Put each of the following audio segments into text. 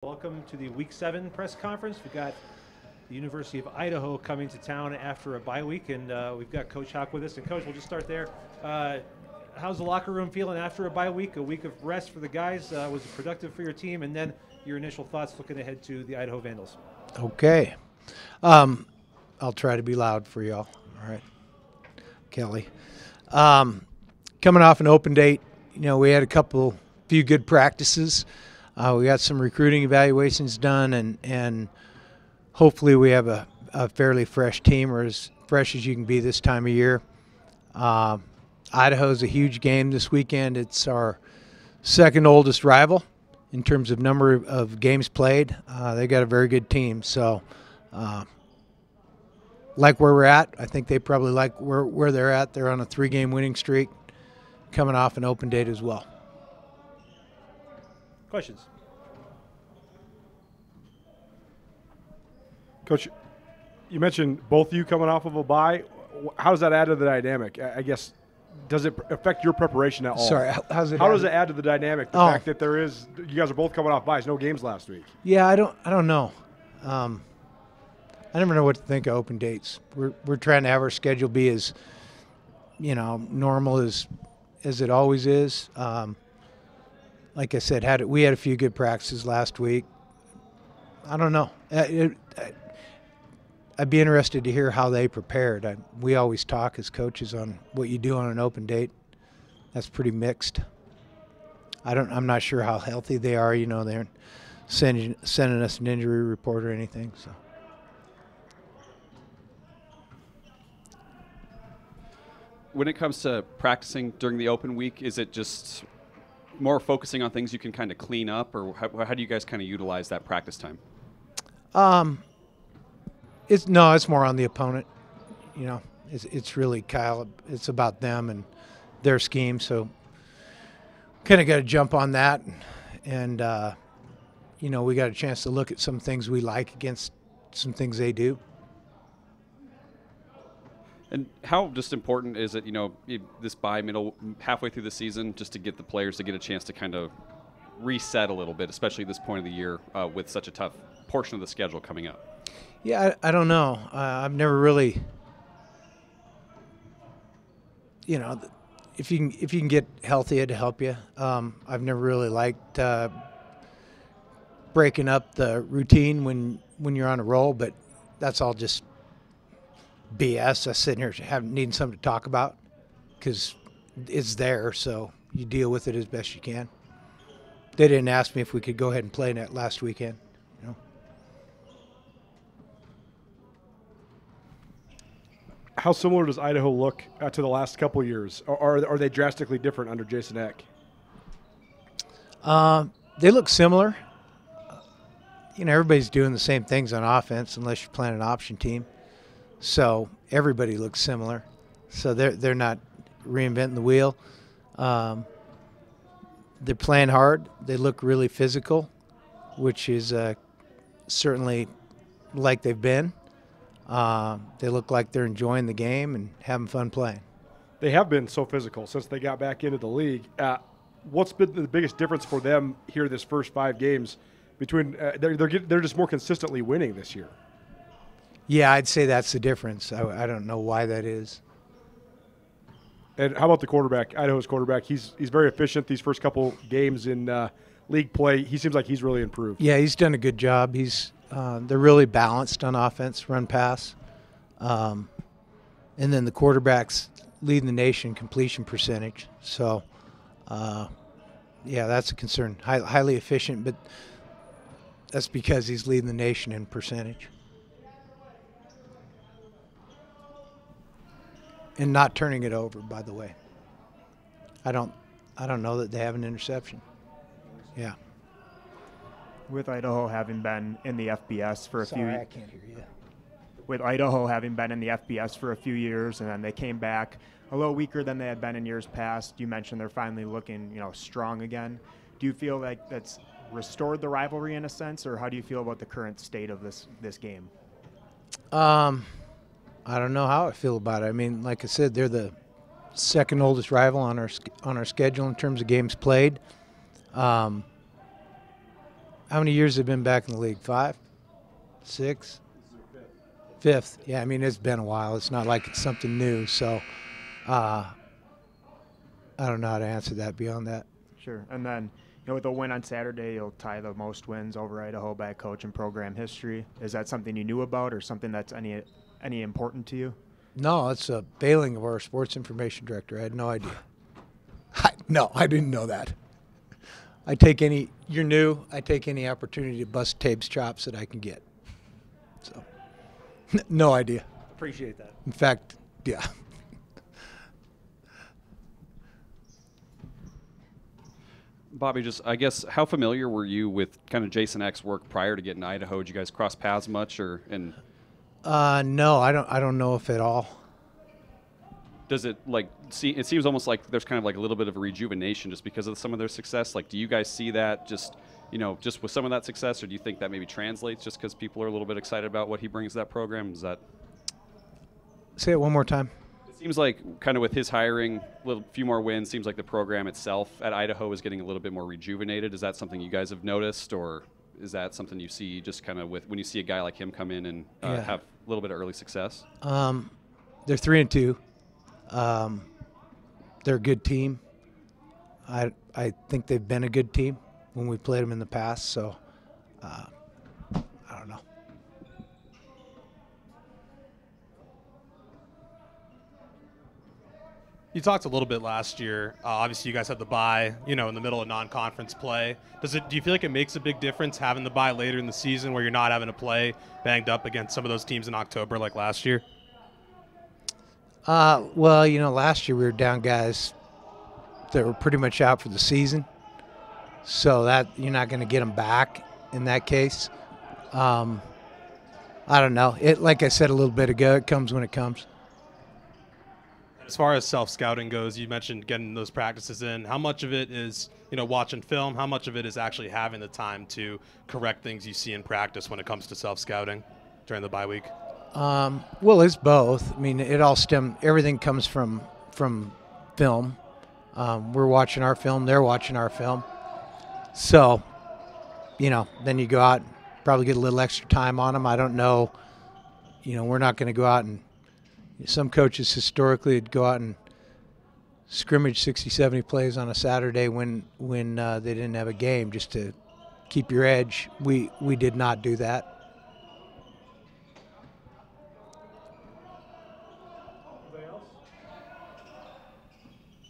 Welcome to the Week 7 press conference. We've got the University of Idaho coming to town after a bye week, and we've got Coach Hawk with us. And Coach, we'll just start there. How's the locker room feeling after a bye week? A week of rest for the guys. Was it productive for your team? And then your initial thoughts looking ahead to the Idaho Vandals. Okay. I'll try to be loud for y'all. All right. Kelly. Coming off an open date, we had few good practices. We got some recruiting evaluations done, and hopefully we have a fairly fresh team, or as fresh as you can be this time of year. Idaho's a huge game this weekend. It's our second oldest rival in terms of number of games played. They got a very good team, so like where we're at. I think they probably like where they're at. They're on a 3-game winning streak, coming off an open date as well. Questions? Coach, you mentioned both of you coming off of a bye. How does that add to the dynamic? I guess, does it affect your preparation at all? Sorry, how does it add to the dynamic? The fact that you guys are both coming off byes, no games last week. Yeah, I don't know. I never know what to think of open dates. We're trying to have our schedule be as normal as it always is. Like I said, we had a few good practices last week. I don't know. I'd be interested to hear how they prepared. We always talk as coaches on what you do on an open date. That's pretty mixed. I'm not sure how healthy they are. They aren't sending us an injury report or anything. So. When it comes to practicing during the open week, is it just more focusing on things you can kind of clean up, or how do you guys kind of utilize that practice time? It's more on the opponent. It's really Kyle. It's about them and their scheme. So kind of got to jump on that, and we got a chance to look at some things we like against some things they do. And how just important is it, this bye halfway through the season, just to get the players to get a chance to kind of reset a little bit, especially at this point of the year with such a tough portion of the schedule coming up? Yeah, I don't know. I've never really, if you can get healthy, it'd help you. I've never really liked breaking up the routine when you're on a roll, but that's all just BS. I'm sitting here needing something to talk about because it's there, so you deal with it as best you can. They didn't ask me if we could go ahead and play that last weekend. How similar does Idaho look to the last couple of years? Or are they drastically different under Jason Eck? They look similar. Everybody's doing the same things on offense unless you're playing an option team. So everybody looks similar. So they're not reinventing the wheel. They're playing hard. They look really physical, which is certainly like they've been. They look like they're enjoying the game and having fun playing. They have been so physical since they got back into the league. What's been the biggest difference for them here this first 5 games between they're just more consistently winning this year? Yeah, I'd say that's the difference. I don't know why that is. And how about the quarterback, Idaho's quarterback? He's very efficient these first couple games in league play. He seems like he's really improved. Yeah, he's done a good job. They're really balanced on offense, run pass. And then the quarterback's leading the nation completion percentage. So, yeah, that's a concern. Highly efficient, but that's because he's leading the nation in percentage. And not turning it over, by the way. I don't know that they have an interception. Yeah. With Idaho having been in the FBS for a few years. I can't hear you. With Idaho having been in the FBS for a few years, and then they came back a little weaker than they had been in years past. You mentioned they're finally looking, strong again. Do you feel like that's restored the rivalry in a sense, or how do you feel about the current state of this game? I don't know how I feel about it. I mean, like I said, they're the second oldest rival on our schedule in terms of games played. how many years have been back in the league? 5, 6, fifth. Yeah, I mean it's been a while. It's not like it's something new. So I don't know how to answer that beyond that. Sure. And then, with the win on Saturday, you'll tie the most wins over Idaho by coach in program history. Is that something you knew about, or something that's any important to you? No, it's a failing of our sports information director. I had no idea. No, I didn't know that. You're new, I take any opportunity to bust Tabe's chops that I can get. So, no idea. Appreciate that. In fact, yeah. Bobby, just I guess how familiar were you with kind of Jason Eck's work prior to getting to Idaho? Did you guys cross paths much, or and? No, I don't know if at all. Does it it seems almost like there's kind of like a little bit of a rejuvenation just because of some of their success? Like, do you guys see that just with some of that success, or do you think that maybe translates just because people are a little bit excited about what he brings to that program? Is that? Say it one more time. It seems like kind of with his hiring, a few more wins, seems like the program itself at Idaho is getting a little bit more rejuvenated. Is that something you guys have noticed, or is that something you see just kind of with when you see a guy like him come in and have a little bit of early success? They're 3-2. They're a good team. I think they've been a good team when we played them in the past. So I don't know. You talked a little bit last year. Obviously, you guys had the bye, in the middle of non-conference play. Do you feel like it makes a big difference having the bye later in the season where you're not having to play banged up against some of those teams in October like last year? Well, last year we were down guys that were pretty much out for the season, so that you're not going to get them back in that case. I don't know. Like I said a little bit ago, it comes when it comes. As far as self-scouting goes, you mentioned getting those practices in. How much of it is, watching film? How much of it is actually having the time to correct things you see in practice when it comes to self-scouting during the bye week? Well, it's both. I mean, everything comes from film. We're watching our film, they're watching our film. So, then you go out and probably get a little extra time on them. I don't know. We're not going to go out and some coaches historically would go out and scrimmage 60, 70 plays on a Saturday when they didn't have a game just to keep your edge. We did not do that.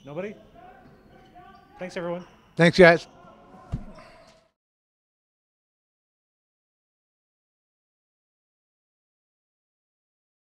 Nobody? Thanks, everyone. Thanks, guys.